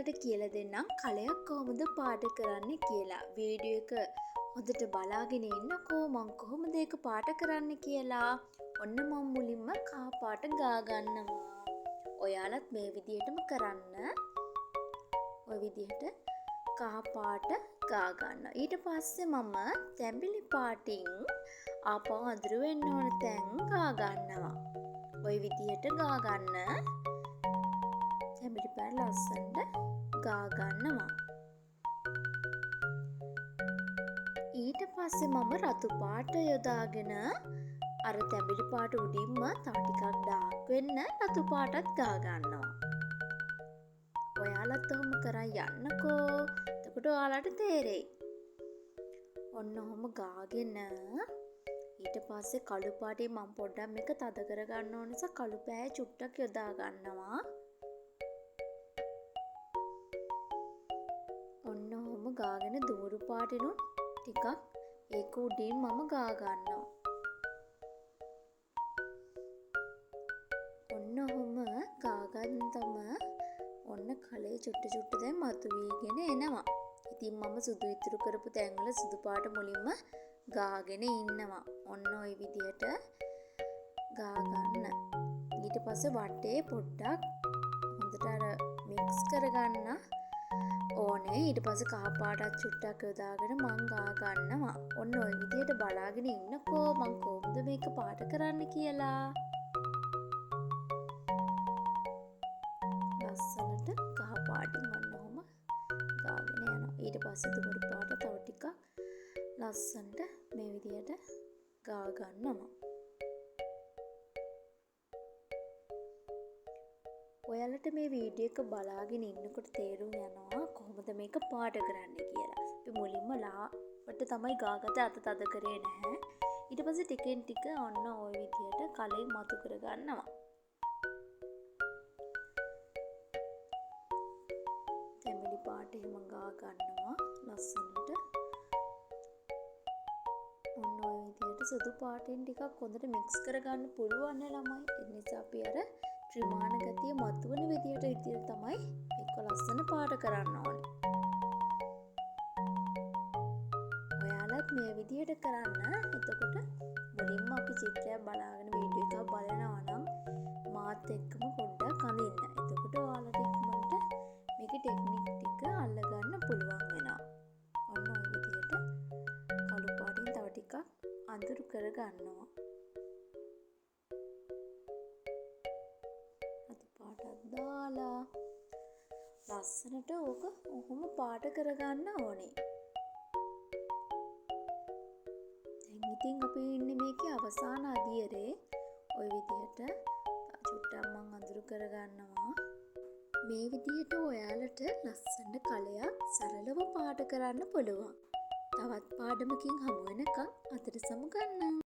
ඔයාලට කියලා දෙන්නම් කලයක් කොහොමද පාට කරන්න කියලා. වීඩියෝ එක හොඳට බලාගෙන ඉන්නකෝ මම කොහොමද ඒක පාට කරන්න කියලා. ඔන්න මම මුලින්ම කහ පාට ගා ගන්නවා. ඔයාලත් මේ විදිහටම කරන්න. ඔය විදිහට කහ පාට ගා ගන්නවා. ඊට පස්සේ මම තැඹිලි පාටින් ආපහු අඳුර වෙන්න ඕන තැන් ගා ගන්නවා. ඔය විදිහට ගා ගන්න. තැඹිලි පාට ලස්සනට ගා ගන්නවා. ඊට පස්සේ මම රතු පාට යොදාගෙන අර තැඹිලි පාට උඩින්ම තව ටිකක් ඩාර්ක් වෙන්න රතු පාටත් ගා ගන්නවා. ඔයාලත් ඔහොම කරන් යන්නකෝ. එතකොට ඔයාලට තේරෙයි. ඔන්න ඔහොම ගාගෙන ඊට පස්සේ කළු පාටින් මම පොඩ්ඩක් මේක තද කර ගන්න ඕන නිසා කළු පෑය චුට්ටක් යොදා ගන්නවා. ඔන්න ඔහොම ගාගෙන දూరు පාටිනුත් ටිකක් ඒක උඩින් මම ගා ගන්නවා. ඔන්න ඔහොම ගාගන්නතම ඔන්න කලේ චුට්ට චුට්ට දැන් මතුවීගෙන එනවා. ඉතින් මම සුදු ඉතුරු කරපු තැන්වල සුදු පාට මුලින්ම ගාගෙන ඉන්නවා. ඔන්න ওই විදිහට ගා ගන්න. ඊට පස්සේ වටේ පොඩ්ඩක් හොඳට අර මික්ස් කරගන්න ඕනේ. ඊට පස්සේ කහ පාටත් චුට්ටක් යොදාගෙන මං ගා ගන්නවා. ඔන්න ওই විදිහට බලාගෙන ඉන්නකෝ මං කොහොමද මේක පාට කරන්න කියලා. ලස්සනට කහ පාටින් ඔන්න ඔහොම ගාගෙන යනවා. ඊට පස්සේ දూరు පාට තව ටිකක් ලස්සනට මේ විදිහට ගා ගන්නවා. ඔයාලට මේ වීඩියෝ එක බලාගෙන ඉන්නකොට තේරුම් යනවා කොහොමද මේක පාට කරන්න කියලා. අපි මුලින්ම ලාවට තමයි ගාගත්තේ අත තද කරේ නැහැ. ඊට පස්සේ ටිකෙන් ටික ඔන්න ওই විදිහට කලින් මතු කර ගන්නවා. තැඹිලි පාට එහෙම ගා ගන්නවා ලස්සනට. ඔන්න ඔය විදිහට සුදු පාටින් ටිකක් හොඳට මික්ස් කරගන්න පුළුවන් නේ ළමයි. ඒ නිසා අපි අර ත්‍රිමාණ ගතිය මතුවෙන විදිහට තමයි මේක ලස්සන පාට කරන්න ඕනේ. ඔයාලත් මේ විදිහට කරන්න. එතකොට මුලින්ම අපි චිත්‍රයක් බලාගෙන වීඩියෝ එකක් බලනවා නම් මාත් එක්කම පොඩ්ඩක් අඳින්න. එතකොට ඔයාලට ඉක්මනට මේකේ ටෙක්නික් ටික අල්ලගන්න පුළුවන් වෙනවා. ඔන්න ඔය විදිහට කළු පාටින් තව ටිකක් අඳුරු කර ගන්නවා. රතු පාටක් දාලා ලස්සනට ඕක ඔහොම පාට කරගන්න ඕනේ. දැන් ඉතින් අපි ඉන්නේ මේකේ අවසාන අදියරේ. ওই විදිහට චුට්ටක් මම අඳුරු කරගන්නවා. මේ විදිහට ඔයාලට ලස්සන කලයක් සරලව පාට කරන්න පුළුවන්. තවත් පාඩමකින් හමු වෙනකන් අතට සමු ගන්න.